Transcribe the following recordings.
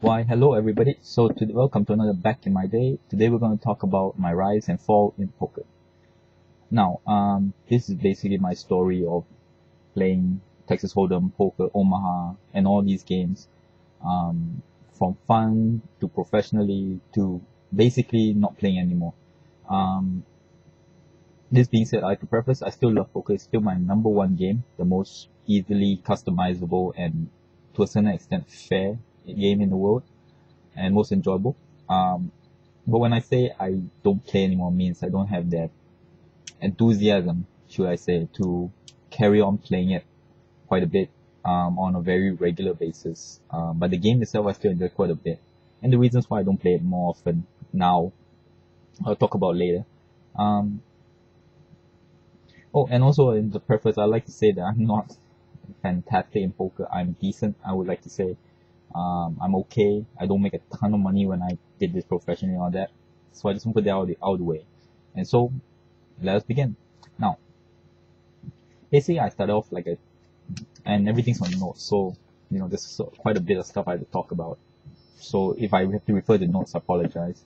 Why, hello everybody. Welcome to another Back in My Day. Today we're going to talk about my rise and fall in poker. Now, this is basically my story of playing Texas Hold'em, poker, Omaha, and all these games, from fun to professionally to basically not playing anymore. Um, this being said, I like to preface, I still love poker. It's still my number one game, the most easily customizable and to a certain extent fair game in the world, and most enjoyable. But when I say I don't play anymore, means I don't have that enthusiasm, should I say, to carry on playing it quite a bit on a very regular basis. But the game itself, I still enjoy quite a bit. And the reasons why I don't play it more often now, I'll talk about later. Um, and also in the preface, I like to say that I'm not fantastic in poker. I'm decent, I would like to say. I'm okay. I don't make a ton of money when I did this professionally and all that. So I just want to put that out of the way. And so, let us begin. Now, basically I started off and everything's on notes. So, there's quite a bit of stuff I have to talk about. So if I have to refer to notes, I apologize.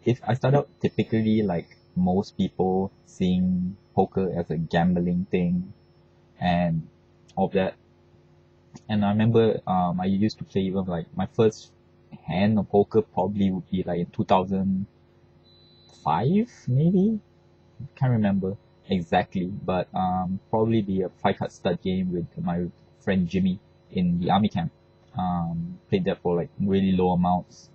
If I start out typically like most people seeing poker as a gambling thing and all of that. And I remember I used to play even like my first hand of poker probably would be like in 2005 maybe. Can't remember exactly, but probably be a 5 card stud game with my friend Jimmy in the army camp. Played that for like really low amounts.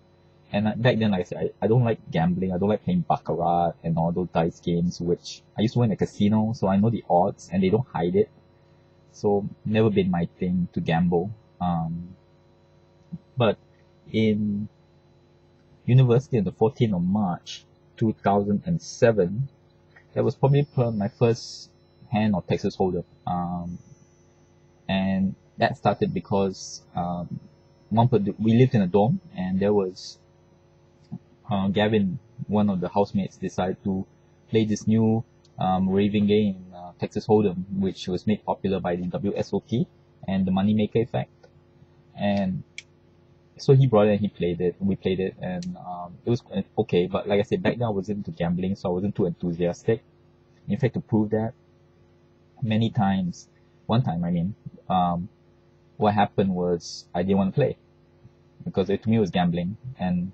And back then, like I said, I don't like gambling. I don't like playing baccarat and all those dice games, which I used to win a casino, so I know the odds and they don't hide it. So never been my thing to gamble. But in university on the 14th of March 2007, that was probably my first hand of Texas Hold'em. And that started because we lived in a dorm, and there was Gavin, one of the housemates, decided to play this new raving game, Texas Hold'em, which was made popular by the WSOP and the Moneymaker Effect. And so he brought it and he played it. We played it, and it was okay. But like I said, back then I wasn't into gambling, so I wasn't too enthusiastic. In fact, to prove that, one time, I mean, what happened was I didn't want to play because to me it was gambling, and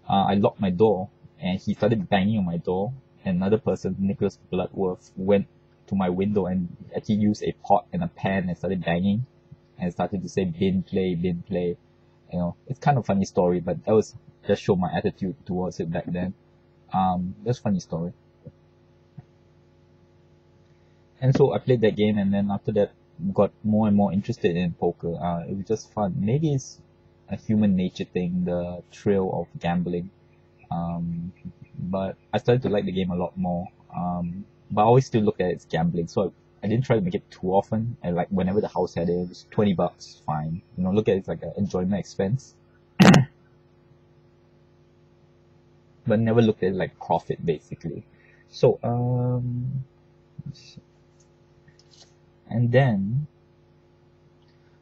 I locked my door, and he started banging on my door. And another person, Nicholas Bloodworth, went to my window and actually used a pot and a pan and started banging and started to say bin play, bin play. It's kind of a funny story, but that was just show my attitude towards it back then. That's a funny story. And so I played that game, and then after that got more and more interested in poker. It was just fun. Maybe it's a human nature thing, the thrill of gambling. But I started to like the game a lot more. But I always still look at it as gambling, so I didn't try to make it too often. And like whenever the house had it, it was $20, fine. Look at it as like an enjoyment expense. But never looked at it like profit, basically. So, and then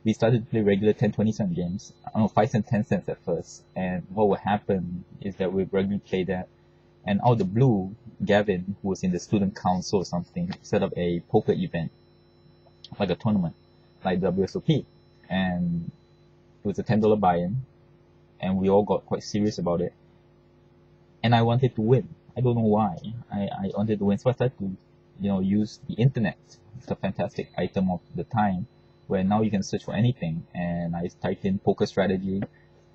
we started to play regular 10, 20-cent games. 5 cents, 10 cents at first. And what would happen is that we regularly play that. And out of the blue, Gavin, who was in the student council or something, set up a poker event, like a tournament, like WSOP. And it was a $10 buy-in. And we all got quite serious about it. And I wanted to win. I don't know why. I wanted to win. So I started to, use the internet. It's a fantastic item of the time, where now you can search for anything. And I typed in poker strategy,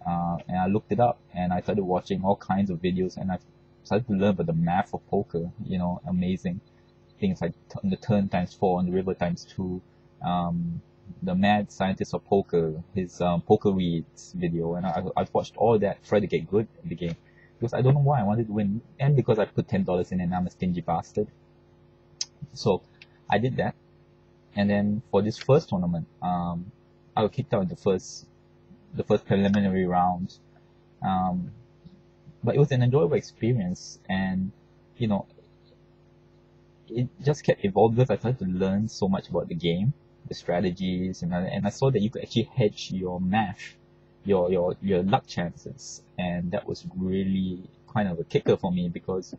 and I looked it up, and I started watching all kinds of videos, and I started to learn about the math of poker. Amazing things like the turn times 4 and the river times 2. The mad scientist of poker, his poker reads video, and I've watched all that, try to get good at the game, because I don't know why I wanted to win, and because I put $10 in and I'm a stingy bastard. So I did that. And then for this first tournament, I was kicked out in the first preliminary round. But it was an enjoyable experience, and it just kept evolving because I started to learn so much about the game, the strategies, and I saw that you could actually hedge your math your luck chances. And that was really kind of a kicker for me, because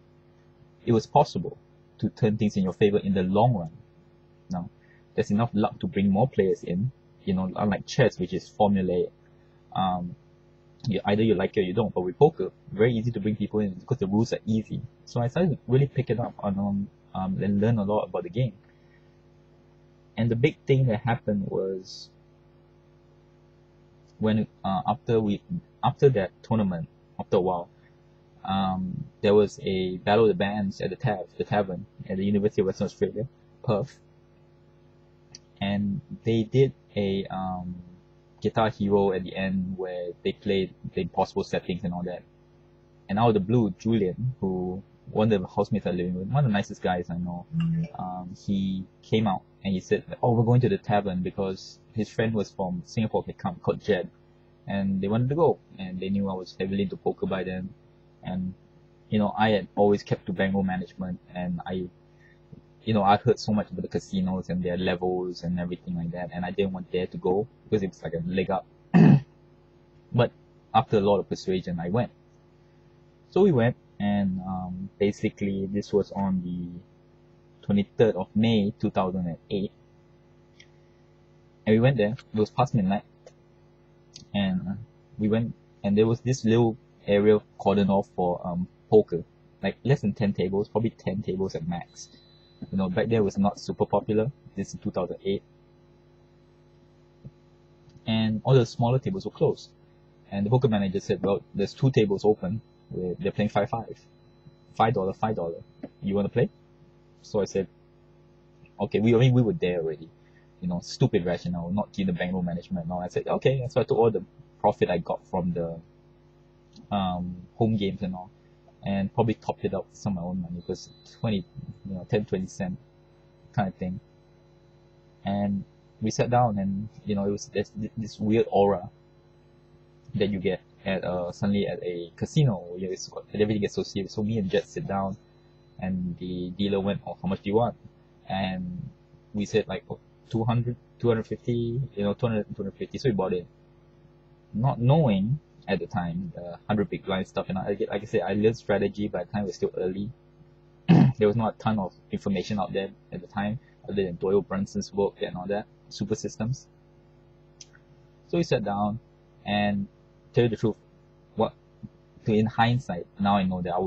it was possible to turn things in your favor in the long run. Now, there's enough luck to bring more players in, unlike chess, which is formulaic. Either you like it or you don't. But with poker, very easy to bring people in because the rules are easy. So I started to really pick it up and learn a lot about the game. And the big thing that happened was when after that tournament, after a while, there was a battle of the bands at the tavern at the University of Western Australia, Perth, and they did a Guitar Hero at the end where they played the impossible settings and all that. And out of the blue, Julian, who one of the housemates I living with, one of the nicest guys I know, he came out and he said, "Oh, we're going to the tavern," because his friend was from Singapore, had come, called Jed, and they wanted to go, and they knew I was heavily into poker by then, and I had always kept to bankroll management, and I've heard so much about the casinos and their levels and everything like that, and I didn't want there to go because it was like a leg up. But after a lot of persuasion, I went. So we went, and basically this was on the 23rd of May 2008, and we went there. It was past midnight, and we went, and there was this little area cordoned off for poker, like less than 10 tables, probably 10 tables at max. Back then it was not super popular. This is 2008. And all the smaller tables were closed. And the poker manager said, well, there's 2 tables open. They're playing 5-5. $5. You want to play? So I said, okay, we were there already. Stupid rationale, not give the bankroll management. No, I said, okay. So I took all the profit I got from the home games and all, and probably topped it up with some of my own money, because 10, 20 cent kind of thing. And we sat down, and it was this weird aura that you get at suddenly at a casino. Everything gets so serious. So me and Jet sit down, and the dealer went, "Oh, how much do you want?" And we said like 200, 250, 200, 250. So we bought it, not knowing at the time the 100 big blind stuff. And like I said, I learned strategy, but at the time it was still early. There was not a ton of information out there at the time, other than Doyle Brunson's work and all that, super systems. So we sat down, and tell you the truth, in hindsight, now I know that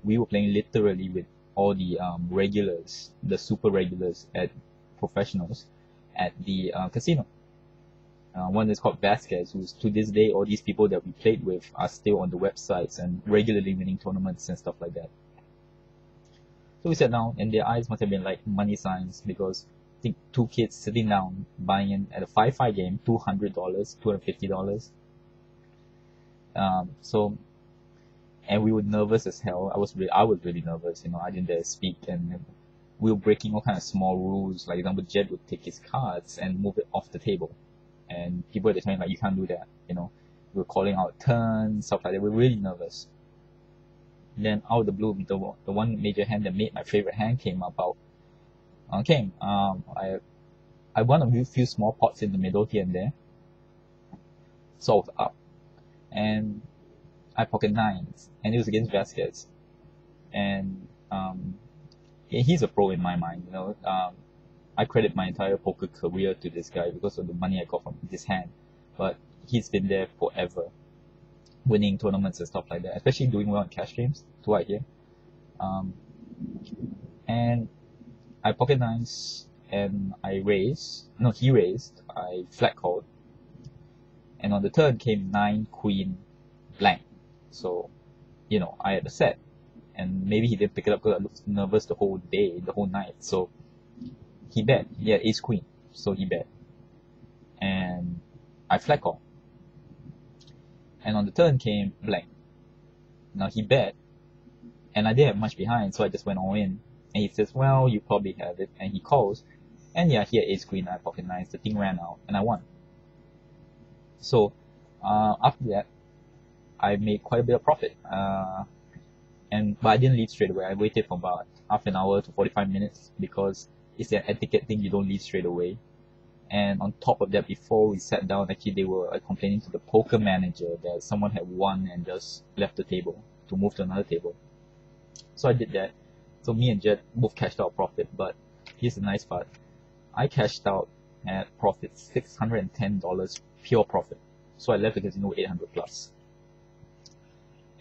we were playing literally with all the regulars, the super regulars at professionals at the casino. One is called Vasquez, who's to this day, all these people that we played with are still on the websites and regularly winning tournaments and stuff like that. So we sat down, and their eyes must have been like money signs, because I think 2 kids sitting down buying in at a 5-5 game, $200, $250. And we were nervous as hell. I was really nervous. I didn't dare speak, and we were breaking all kind of small rules. Like, for example, Jed would take his cards and move it off the table, and people at the time like, you can't do that. We were calling out turns, stuff like that. We were really nervous. Then out of the blue, the one major hand that made my favorite hand came about. I won a few small pots in the middle here and there. So I was up, and I pocket 9s, and it was against Vasquez. And he's a pro in my mind. I credit my entire poker career to this guy because of the money I got from this hand. But he's been there forever, winning tournaments and stuff like that, especially doing well in cash games, to what I hear. And I pocket 9s, and he raised, I flat called, and on the turn came 9 queen blank. So, I had a set, and maybe he didn't pick it up because I looked nervous the whole night. So he bet. He had ace queen, so he bet, and I flat called. And on the turn came blank. Now he bet, and I didn't have much behind, so I just went all in. And he says, "Well, you probably have it," and he calls, and yeah, he had ace queen, I pocket 9s. The thing ran out, and I won. So after that, I made quite a bit of profit. But I didn't leave straight away. I waited for about half an hour to 45 minutes, because it's an etiquette thing. You don't leave straight away. And on top of that, before we sat down, actually they were complaining to the poker manager that someone had won and just left the table to move to another table. So I did that. So me and Jed both cashed out profit, but here's the nice part. I cashed out at profit, $610 pure profit. So I left the casino 800 plus.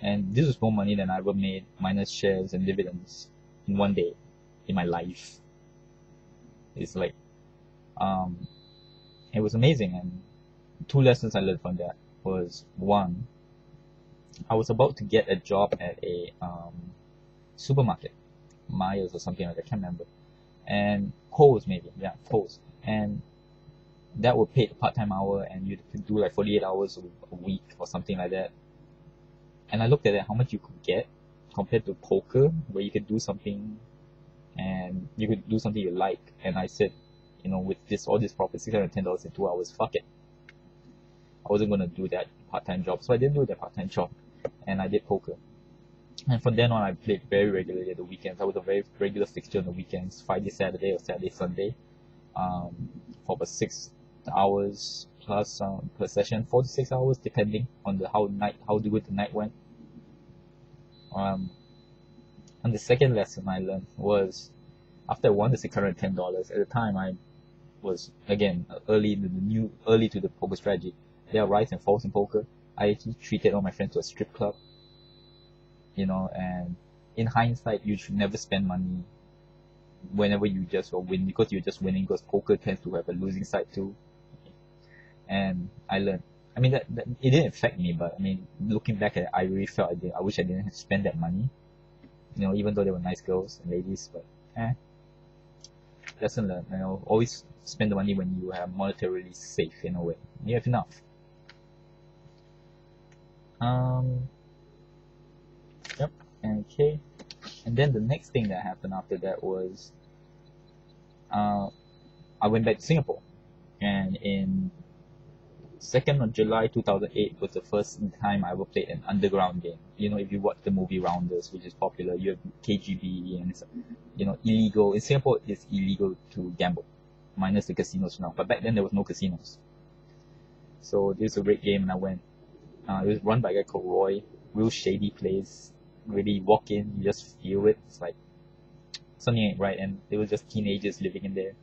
And this is more money than I ever made, minus shares and dividends, in one day in my life. It's like, it was amazing. And two lessons I learned from that was, one, I was about to get a job at a supermarket, Myers or something like that, I can't remember. And Kohl's maybe, yeah, Kohl's. And that would pay the part-time hour, and you could do like 48 hours a week or something like that. And I looked at it, how much you could get compared to poker, where you could do something and you could do something you like. And I said, with all this profit, $610 in 2 hours, fuck it. I wasn't going to do that part-time job. So I didn't do that part-time job, and I did poker. And from then on, I played very regularly at the weekends. I was a very regular fixture on the weekends, Friday, Saturday, or Saturday, Sunday, for about 6 hours plus per session, 4 to 6 hours, depending on how good the night went. And the second lesson I learned was, after I won the $610, at the time I was, again, early to the poker strategy. There are rise and falls in poker. I actually treated all my friends to a strip club, and in hindsight, you should never spend money whenever you just win, because you're just winning, because poker tends to have a losing side too. And I learned. I mean, that it didn't affect me, but I mean, looking back at it, I really felt I wish I didn't have to spend that money. Even though they were nice girls and ladies, but lesson learned. Always spend the money when you are monetarily safe in a way. You have enough. Yep. Okay. And then the next thing that happened after that was, I went back to Singapore, and in 2nd of July 2008 was the first time I ever played an underground game. If you watch the movie Rounders, which is popular, you have KGB, and it's, illegal. In Singapore, it's illegal to gamble, minus the casinos now. But back then, there was no casinos. So this was a great game, and I went. It was run by a guy called Roy. Real shady place. Really walk in, you just feel it. It's like something ain't right, and it was just teenagers living in there.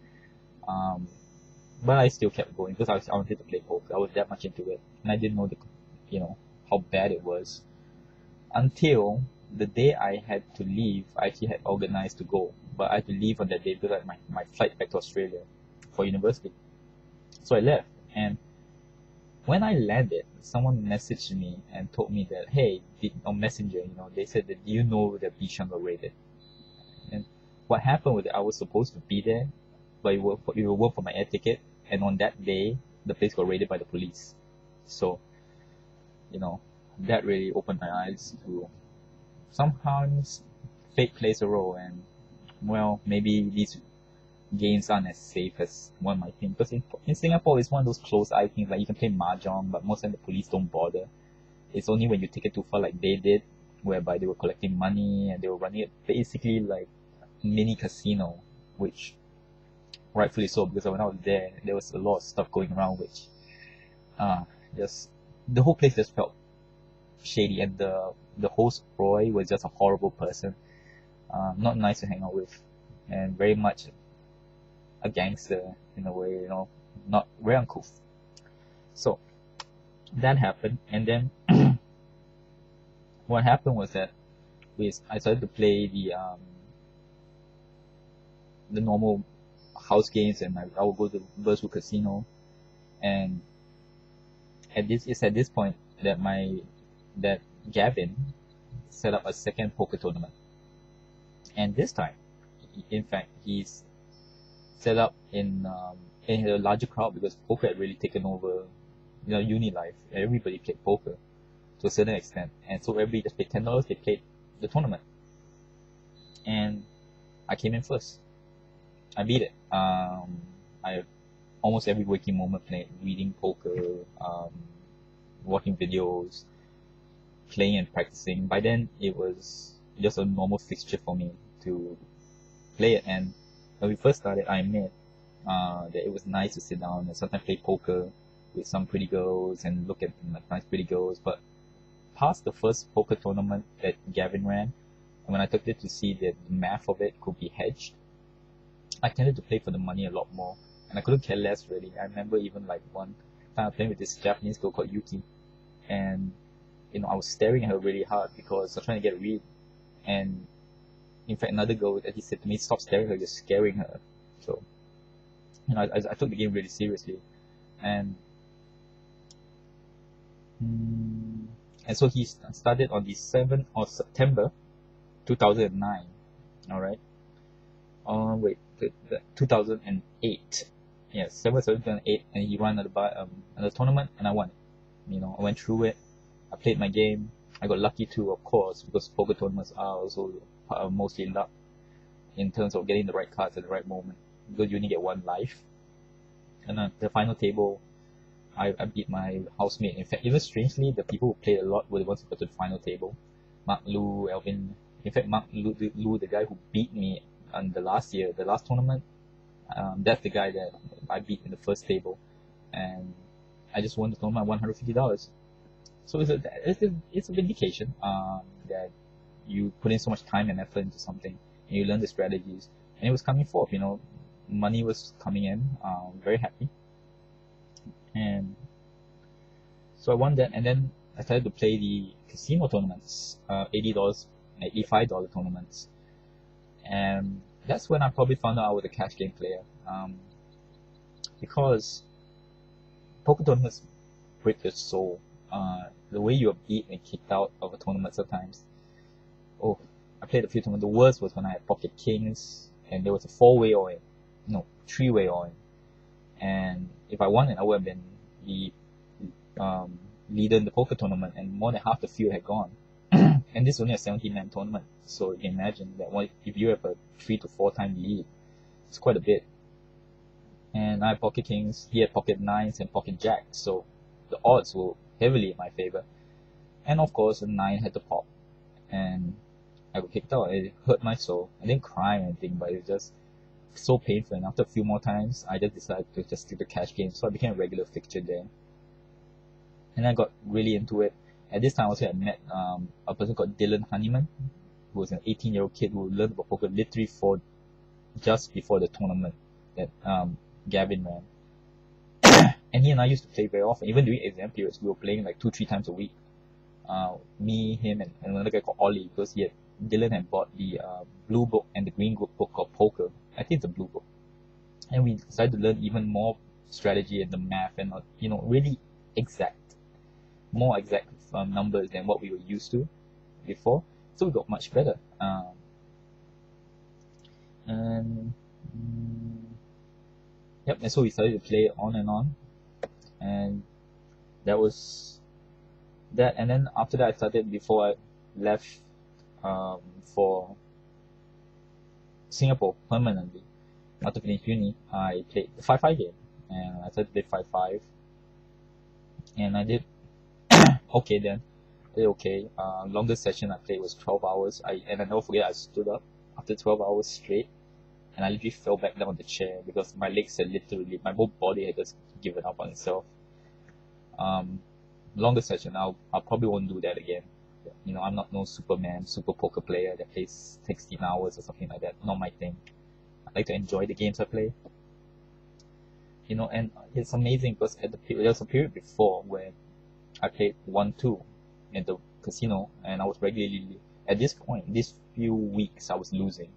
But I still kept going because I wanted to play poker. I was that much into it, and I didn't know how bad it was until the day I had to leave. I actually had organized to go, but I had to leave on that day because I had my flight back to Australia for university. So I left, and when I landed, someone messaged me and told me that, hey, on Messenger, they said that, do you know that Bishan were raided? And what happened was that I was supposed to be there, but it will work for my air ticket, and on that day, the place got raided by the police. So, that really opened my eyes to sometimes fate plays a role, and, well, maybe these games aren't as safe as one might think. Because in Singapore, it's one of those closed-eye things, like you can play mahjong, but most of the police don't bother. It's only when you take it too far, like they did, whereby they were collecting money and they were running it basically like mini casino, which rightfully so, because when I was there was a lot of stuff going around, which just the whole place just felt shady, and the host Roy was just a horrible person, not nice to hang out with, and very much a gangster in a way, not very uncouth. So that happened, and then what happened was that I started to play the normal house games, and I would go to Virtual Casino, and it's at this point that Gavin set up a second poker tournament, and this time, in fact, he's set up in a larger crowd, because poker had really taken over, uni life. Everybody played poker to a certain extent, and so everybody just paid $10. They played the tournament, and I came in first. I beat it. I almost every waking moment played, reading poker, watching videos, playing and practicing. By then, it was just a normal fixture for me to play it. And when we first started, I met that it was nice to sit down and sometimes play poker with some pretty girls and look at like nice pretty girls. But past the first poker tournament that Gavin ran, and when I took it to see that the math of it could be hedged, I tended to play for the money a lot more, and I couldn't care less really. I remember even like one time I was playing with this Japanese girl called Yuki, and I was staring at her really hard because I was trying to get a read, and in fact another girl that he said to me, "Stop staring at her, you're scaring her." So I took the game really seriously, and so he started on the 7th of September 2009. All right. Wait, 2008. Yes, 7th 2008, and he ran another tournament, and I won. I went through it. I played my game. I got lucky too, of course, because poker tournaments are also mostly luck in terms of getting the right cards at the right moment. Because you only get one life. And at the final table, I beat my housemate. In fact, even strangely, the people who played a lot were the ones who got to the final table. Mark Lu, Alvin. In fact, Mark Lu, the guy who beat me on the last tournament, that's the guy that I beat in the first table. And I just won the tournament, $150. So it's a vindication that you put in so much time and effort into something, and you learn the strategies, and it was coming forth. Money was coming in. Very happy, and so I won that, and then I started to play the casino tournaments, $80 and $85 tournaments, and that's when I probably found out I was a cash game player, because poker tournaments break your soul. The way you are beat and kicked out of a tournament sometimes. Oh, I played a few tournaments. The worst was when I had pocket kings and there was a 4-way all-in. No, 3-way all-in. And if I won it, I would have been the leader in the poker tournament, and more than half the field had gone. And this is only a 70-man tournament. So you can imagine that if you have a 3 to 4 time lead, it's quite a bit. And I had pocket kings, he had pocket nines and pocket jacks. So the odds were heavily in my favor, and of course the 9 had to pop, and I got kicked out. It hurt my soul. I didn't cry or anything, but it was just so painful, and after a few more times I just decided to just stick to cash games, so I became a regular fixture there, and I got really into it. At this time I also had met a person called Dylan Honeyman, who was an 18-year-old kid who learned about poker literally just before the tournament that Gavin ran. And he and I used to play very often. Even during exam periods, we were playing like 2-3 times a week. Me, him, and another guy called Ollie, because Dylan had bought the blue book and the green book called Poker. I think it's a blue book. And we decided to learn even more strategy and the math and really more exact numbers than what we were used to before. So we got much better. And so we started to play on and on. And that was that. And then after that, I started, before I left for Singapore permanently, after finishing uni, I played the 5-5 game, and I started to play 5-5, and I did okay then. I did okay. Longest session I played was 12 hours. I never forget, I stood up after 12 hours straight, and I literally fell back down on the chair because my legs had literally, my whole body had just given up on itself. Longer session, I probably won't do that again. I'm not no super poker player that plays 16 hours or something like that. Not my thing. I like to enjoy the games I play. And it's amazing because there was a period before where I played 1-2 in the casino, and I was regularly, at this point, these few weeks, I was losing.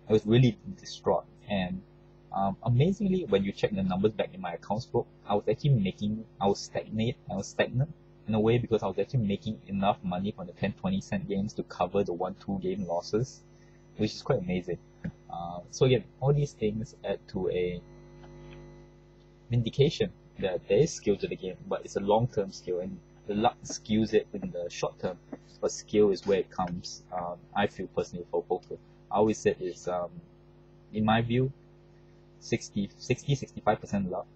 I was really distraught, and amazingly, when you check the numbers back in my accounts book, I was stagnant in a way, because I was actually making enough money from the 10-20 cent games to cover the 1-2 game losses, which is quite amazing. So again, all these things add to a vindication that there is skill to the game, but it's a long-term skill, and the luck skews it in the short term, but skill is where it comes. I feel personally for poker. I always said is, in my view, 65% luck.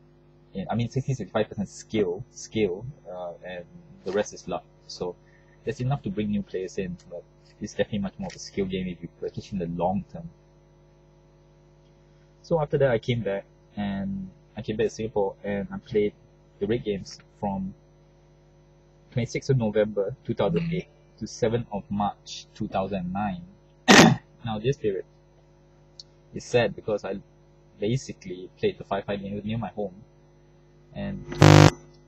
65% skill, and the rest is luck. So that's enough to bring new players in, but it's definitely much more of a skill game if you practice in the long term. So after that, I came back to Singapore, and I played the rig games from 26th of November 2008 to 7th of March 2009. Now this period is sad because I basically played the firefight game near my home, and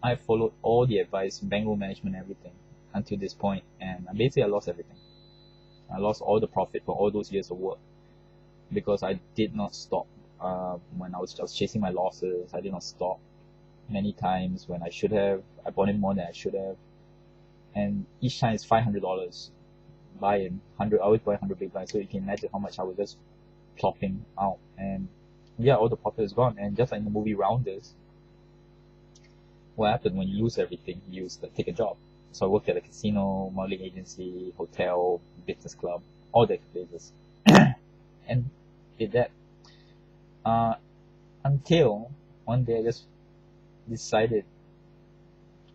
I followed all the advice, bankroll management, everything until this point, and basically I lost everything. I lost all the profit for all those years of work because I did not stop. When I was just chasing my losses, I did not stop many times when I should have. I bought in more than I should have, and each time it's $500 buy-in. I always buy 100 big buys, so you can imagine how much I was just plopping out. And yeah, all the profit is gone. And just like in the movie Rounders, what happened when you lose everything? You take a job. So I worked at a casino, modeling agency, hotel, business club, all the places, and did that until one day I just decided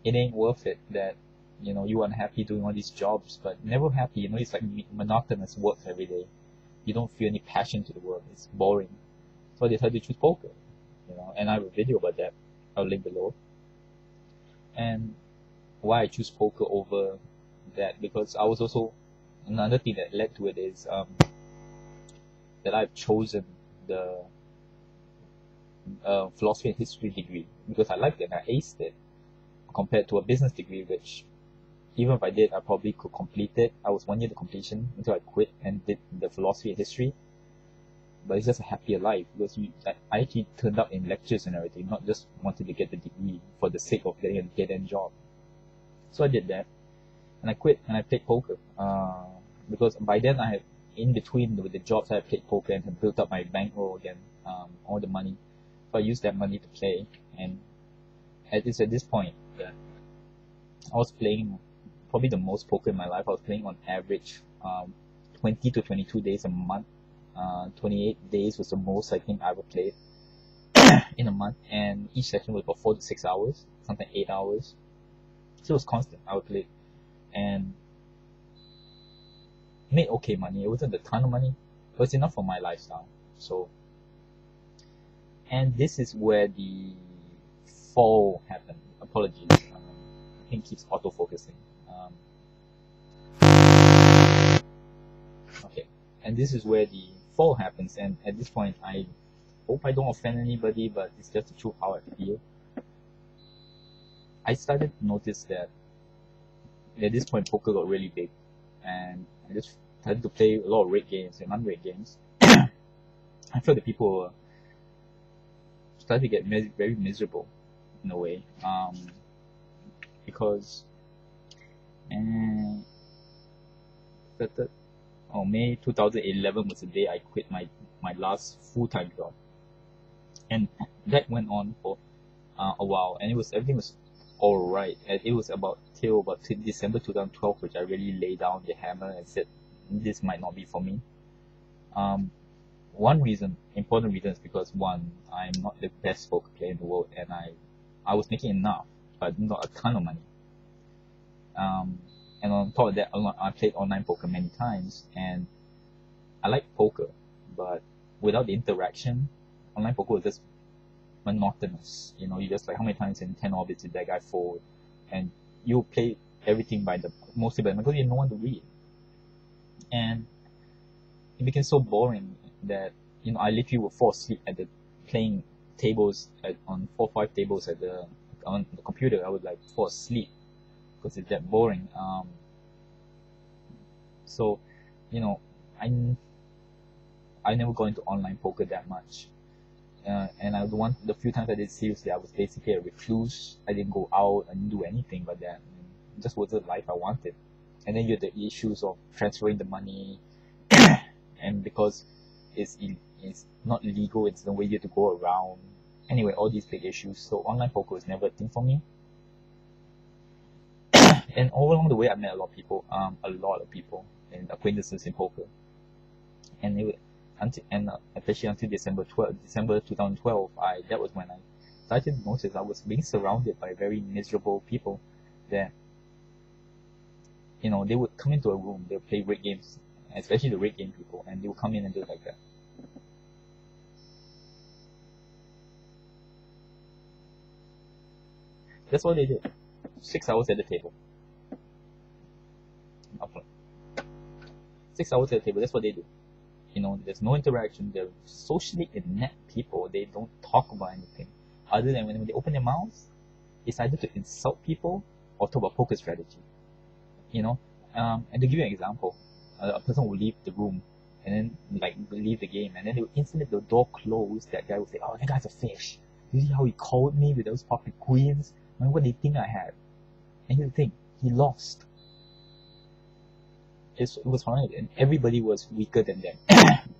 it ain't worth it. That you are unhappy doing all these jobs, but never happy. It's like monotonous work every day. You don't feel any passion to the work. It's boring. So I decided to choose poker. And I have a video about that. I'll link below. And why I choose poker over that, because I was also, another thing that led to it is that I've chosen the philosophy and history degree because I liked it and I aced it, compared to a business degree, which even if I did, I probably could complete it. I was 1 year to completion until I quit and did the philosophy and history. But it's just a happier life because I actually turned up in lectures and everything, not just wanted to get the degree for the sake of getting a dead-end job. So I did that, and I quit and I played poker because by then I had, in between with the jobs, I had played poker and had built up my bankroll again, all the money. So I used that money to play, and at this point that I was playing probably the most poker in my life. I was playing on average 20 to 22 days a month. 28 days was the most I think I ever played in a month, and each session was about 4 to 6 hours, sometimes 8 hours. So it was constant. I would play and made okay money. It wasn't a ton of money, but it's enough for my lifestyle. So, and this is where the fall happened. Apologies. I think it keeps auto-focusing. Okay, and this is where the fall happens. And at this point, I hope I don't offend anybody, but it's just the truth how I feel. I started to notice that at this point poker got really big, and I just started to play a lot of rig games and unrigged games. I felt that people were started to get very miserable in a way, because May 2011 was the day I quit my last full-time job, and that went on for a while, and everything was all right. And it was about December 2012 which I really laid down the hammer and said this might not be for me. One important reason is because one, I'm not the best poker player in the world, and I was making enough, but not a ton of money. And on top of that, I played online poker many times, and I like poker, but without the interaction, online poker was just monotonous. You just like, how many times in 10 orbits did that guy fold, and you play everything mostly by because you have no one to read, and it became so boring that I literally would fall asleep at the playing tables on 4 or 5 tables on the computer. I would like fall asleep because it's that boring. So I never got into online poker that much. And the few times I did seriously, I was basically a recluse. I didn't go out, I didn't do anything but that. It just wasn't the life I wanted. And then you had the issues of transferring the money, and because it's not legal, it's the way you have to go around. Anyway, all these big issues. So online poker was never a thing for me. And all along the way, I met a lot of people and acquaintances in poker. And especially until December 2012, that was when I started to notice I was being surrounded by very miserable people that, they would come into a room, they would play rig games, especially the rig game people, and they would come in and do it like that. That's all they did. 6 hours at the table. 6 hours at the table, that's what they do. There's no interaction. They're socially inept people. They don't talk about anything other than when they open their mouths, it's either to insult people or talk about poker strategy. And to give you an example, a person will leave the room and then leave the game, and then they will instantly, the door closed, that guy will say, "Oh, that guy's a fish. You see how he called me with those pocket queens? Man, what do you think I had?" And here's the thing, he lost. It was horrible, and everybody was weaker than them.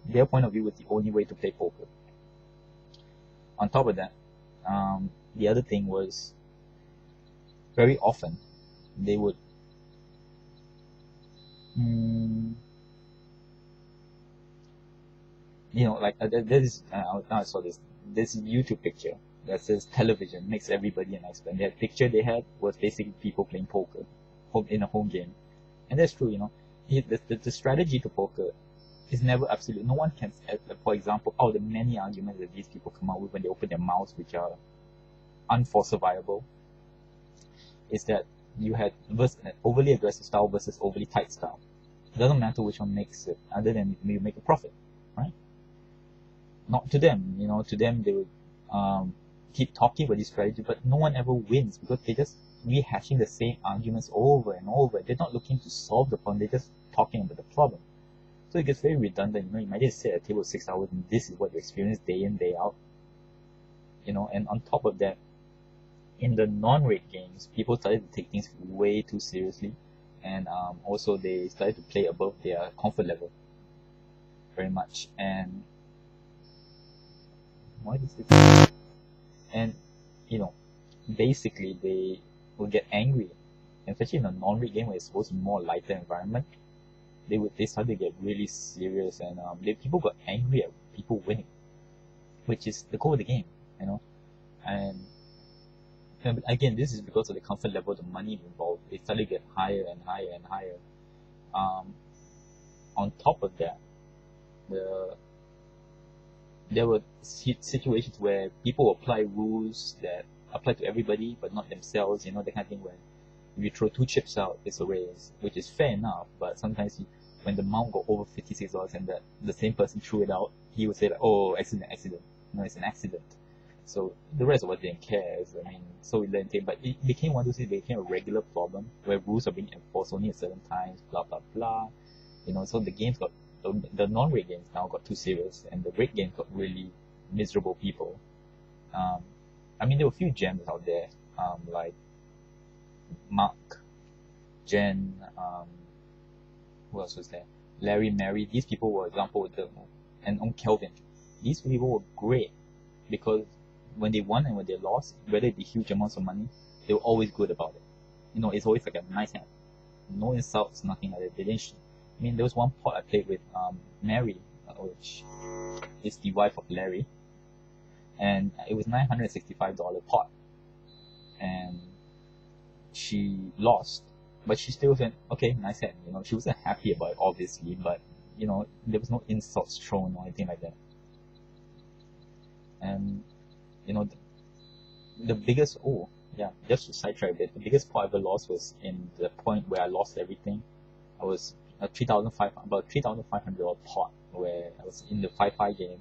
Their point of view was the only way to play poker. On top of that, the other thing was, very often they would I saw this YouTube picture that says television makes everybody an expert. That picture they had was basically people playing poker in a home game, and that's true. The strategy to poker is never absolute. No one can, for example, the many arguments that these people come out with when they open their mouths, which are unfalsifiable, is that you had overly aggressive style versus overly tight style. It doesn't matter which one makes it, other than you make a profit, right? Not to them, to them they would keep talking about this strategy, but no one ever wins because they're just rehashing the same arguments over and over. They're not looking to solve the problem, they're just talking about the problem. So it gets very redundant. You might just sit at a table 6 hours and this is what you experience day in, day out. And on top of that, in the non-rate games, people started to take things way too seriously, and also they started to play above their comfort level very much. And why is this? And basically they will get angry, especially in a non-rate game where it's supposed to be more lighter environment. They started to get really serious, and people got angry at people winning, which is the core of the game, And again, this is because of the comfort level, the money involved. They started to get higher and higher and higher. On top of that, there were situations where people apply rules that apply to everybody but not themselves, that kind of thing, where if you throw 2 chips out, it's a raise, which is fair enough, but sometimes when the amount got over $56 and the same person threw it out, he would say "Oh, accident. No, it's an accident." So the rest of us didn't care. So we learned it, but it became one of those things. It became a regular problem where rules are being enforced only at certain times, blah blah blah. So the games got, the non-rate games now got too serious, and the rate games got really miserable people. There were a few gems out there, like Mark, Jen, who else was there? Larry, Mary. These people were example, and Kelvin. These people were great because when they won and when they lost, whether it be huge amounts of money, they were always good about it. It's always like a nice hand. No insults, nothing like that. They didn't. There was one pot I played with Mary, which is the wife of Larry, and it was $965 pot, and she lost, but she still said, "Okay, nice hand." She wasn't happy about it, obviously, but there was no insults thrown or anything like that. And the biggest just to sidetrack a bit, the biggest pot I ever lost was in the point where I lost everything. I was about $3,500 pot where I was in the 5-5 game,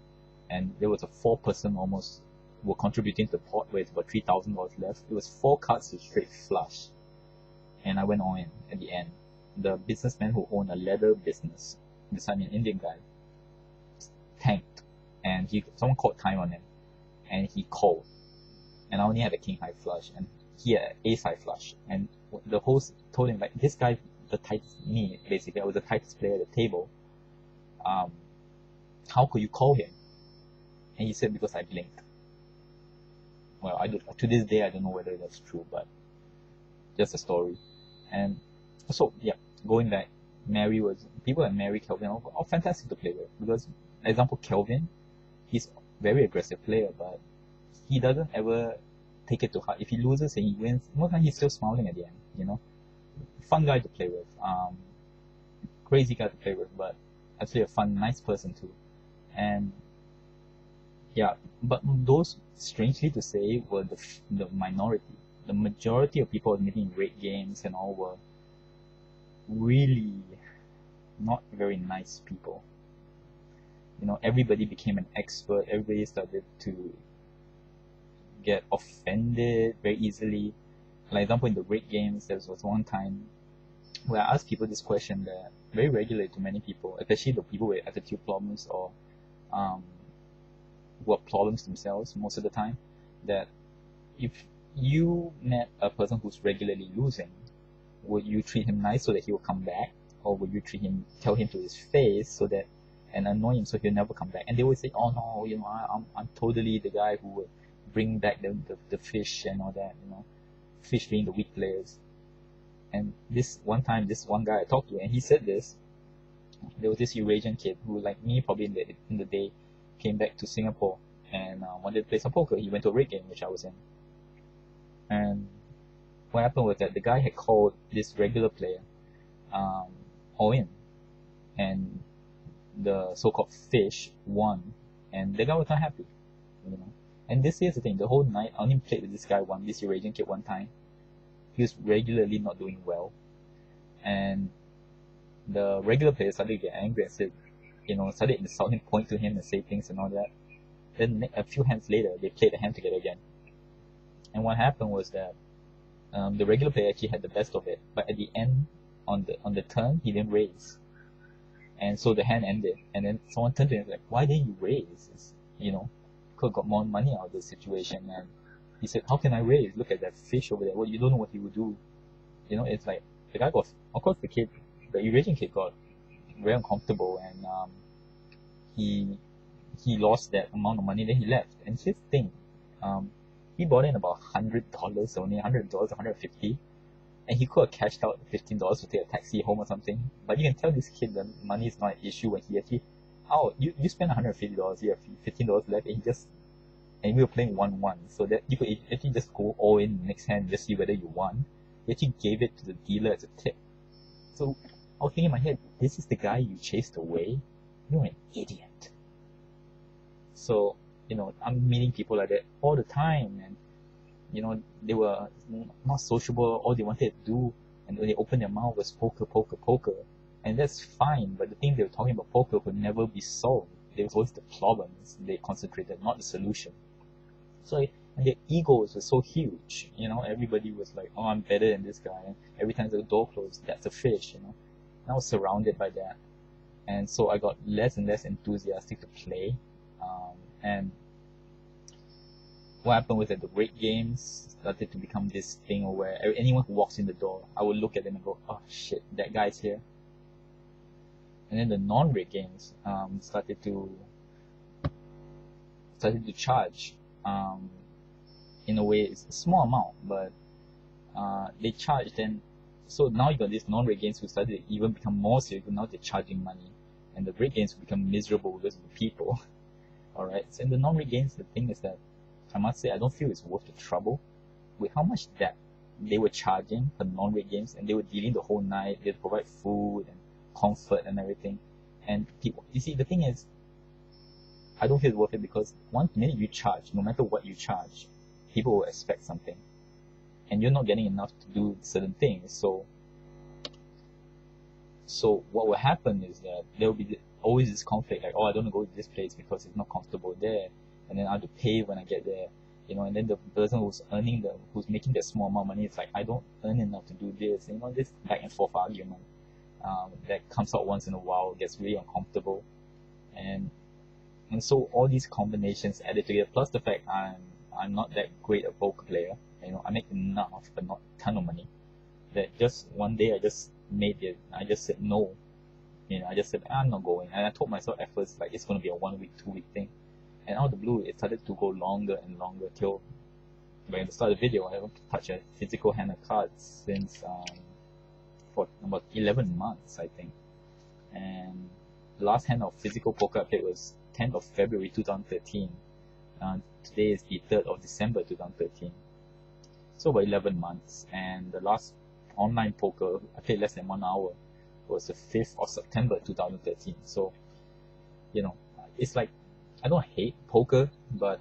and there was a 4-person almost were contributing to the pot where it's about $3,000 left. It was 4 cards to straight flush, and I went all in at the end. The businessman who owned a leather business, an Indian guy, tanked, and someone called time on him, and he called, and I only had a king high flush, and he had an ace high flush, and the host told him, like, this guy, the tightest, me basically, I was the tightest player at the table, how could you call him? And he said, because I blinked. Well, to this day I don't know whether that's true, but just a story. And so yeah, going back, people like Mary, Kelvin are fantastic to play with, because example Kelvin, he's a very aggressive player, but he doesn't ever take it to heart. If he loses and he wins, most time he's still smiling at the end, Fun guy to play with, crazy guy to play with, but actually a fun, nice person too. And yeah, but those, strangely to say, were the minority. the majority of people admitting rate games and all were really not very nice people. Everybody became an expert. Everybody started to get offended very easily. Like example, in the rate games, there was one time where I asked people this question that very regularly to many people, especially the people with attitude problems or who are problems themselves most of the time, that if you met a person who's regularly losing, would you treat him nice so that he will come back, or would you tell him to his face and annoy him so he'll never come back? And they would say, "Oh no, I'm totally the guy who would bring back the fish and all that, fish being the weak players." And this one time, this one guy I talked to, and he said this. There was this Eurasian kid who, like me, probably in the day, came back to Singapore and wanted to play some poker. He went to a rate game, which I was in. And what happened was that the guy had called this regular player all in, and the so-called fish won, and the guy was not happy. And this is the thing: the whole night I only played with this guy this Eurasian kid one time. He was regularly not doing well, and the regular players started to get angry and said, started insulting, point to him and say things and all that. Then a few hands later, they played the hand together again. And what happened was that the regular player actually had the best of it, but at the end, on the turn, he didn't raise, and so the hand ended. And then someone turned to him like, "Why didn't you raise? Could have got more money out of this situation." And he said, "How can I raise? Look at that fish over there. Well, you don't know what he would do." It's like the guy got, of course, the Eurasian kid got very uncomfortable, and he lost that amount of money. Then he left. And his thing, he brought in about $100 only, $100, $150, and he could have cashed out $15 to take a taxi home or something. But you can tell this kid that money is not an issue when he actually, you spend $150, you have $15 left, and we were playing 1-1, so that you could actually just go all in the next hand and just see whether you won. He actually gave it to the dealer as a tip. So I was thinking in my head, this is the guy you chased away? You're an idiot. So, I'm meeting people like that all the time, and, they were not sociable. All they wanted to do, and when they opened their mouth, was poker, poker, poker. And that's fine, but the thing they were talking about, poker, could never be solved. There was always the problems they concentrated, not the solution. So, and their egos were so huge, everybody was like, "Oh, I'm better than this guy," and every time the door closed, that's a fish, And I was surrounded by that, and so I got less and less enthusiastic to play, and what happened was that the rate games started to become this thing where anyone who walks in the door, I would look at them and go, "Oh shit, that guy's here." And then the non-rate games started to charge. In a way, it's a small amount, but they charged. And so now you got these non-rate games who started to even become more serious. Now they're charging money, and the rate games become miserable because of the people. All right. So in the non-rate games, the thing is that I must say I don't feel it's worth the trouble with how much that they were charging for non-rate games, and they were dealing the whole night. They'd provide food and comfort and everything. And people, you see, the thing is, I don't feel it's worth it because once minute you charge, no matter what you charge, people will expect something, and you're not getting enough to do certain things. So what will happen is that there will be always this conflict, like, "Oh, I don't want to go to this place because it's not comfortable there, and then I have to pay when I get there." And then the person who's making that small amount of money is like, "I don't earn enough to do this." This back and forth argument that comes out once in a while, gets really uncomfortable, and so all these combinations added together, plus the fact I'm not that great a poker player. I make enough, but not a ton of money. That just one day I just said no. I just said, "I'm not going." And I told myself at first, like, it's going to be a 1 week, 2 week thing. And out of the blue, it started to go longer and longer till, by the start of the video, I haven't touched a physical hand of cards since for about 11 months, I think. And the last hand of physical poker I played was 10th of February 2013. Today is the 3rd of December 2013. So about 11 months. And the last online poker I played less than 1 hour was the 5th of September 2013. So, it's like, I don't hate poker, but,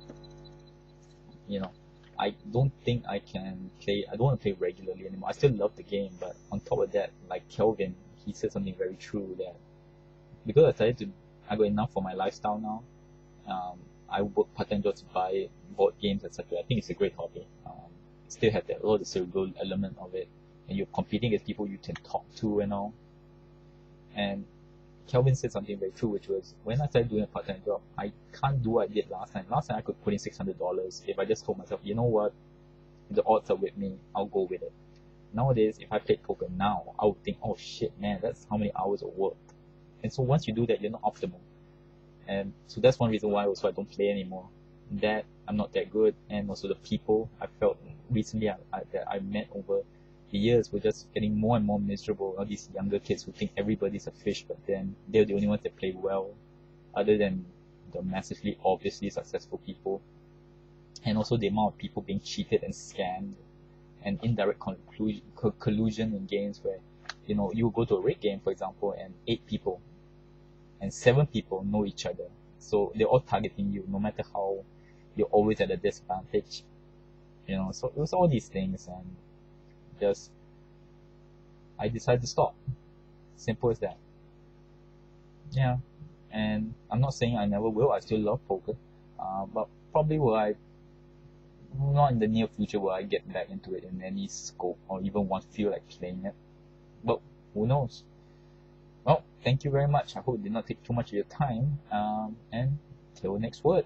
I don't think I can play. I don't want to play regularly anymore. I still love the game, but on top of that, like Kelvin, he said something very true that because I got enough for my lifestyle now. I work part-time jobs to buy board games, etc. I think it's a great hobby. Still have that all the cerebral element of it, and you're competing against people you can talk to and all. And Kelvin said something very true, which was when I started doing a part-time job, I can't do what I did last time. Last time I could put in $600 if I just told myself, you know what, the odds are with me, I'll go with it. Nowadays, if I played poker now, I would think, oh shit, man, that's how many hours of work. And so once you do that, you're not optimal. And so that's one reason why also I don't play anymore. That I'm not that good, and also the people I felt recently that I met over the years were just getting more and more miserable. All these younger kids who think everybody's a fish, but then they're the only ones that play well, other than the massively obviously successful people. And also the amount of people being cheated and scammed, and indirect collusion in games where, you go to a rig game, for example, and 8 people and 7 people know each other. So they're all targeting you, no matter how you're always at a disadvantage. So it was all these things, and just I decided to stop. Simple as that. Yeah, and I'm not saying I never will. I still love poker, but probably not in the near future will I get back into it in any scope or even want to feel like playing it. But who knows? Well, thank you very much. I hope it did not take too much of your time. And till next word.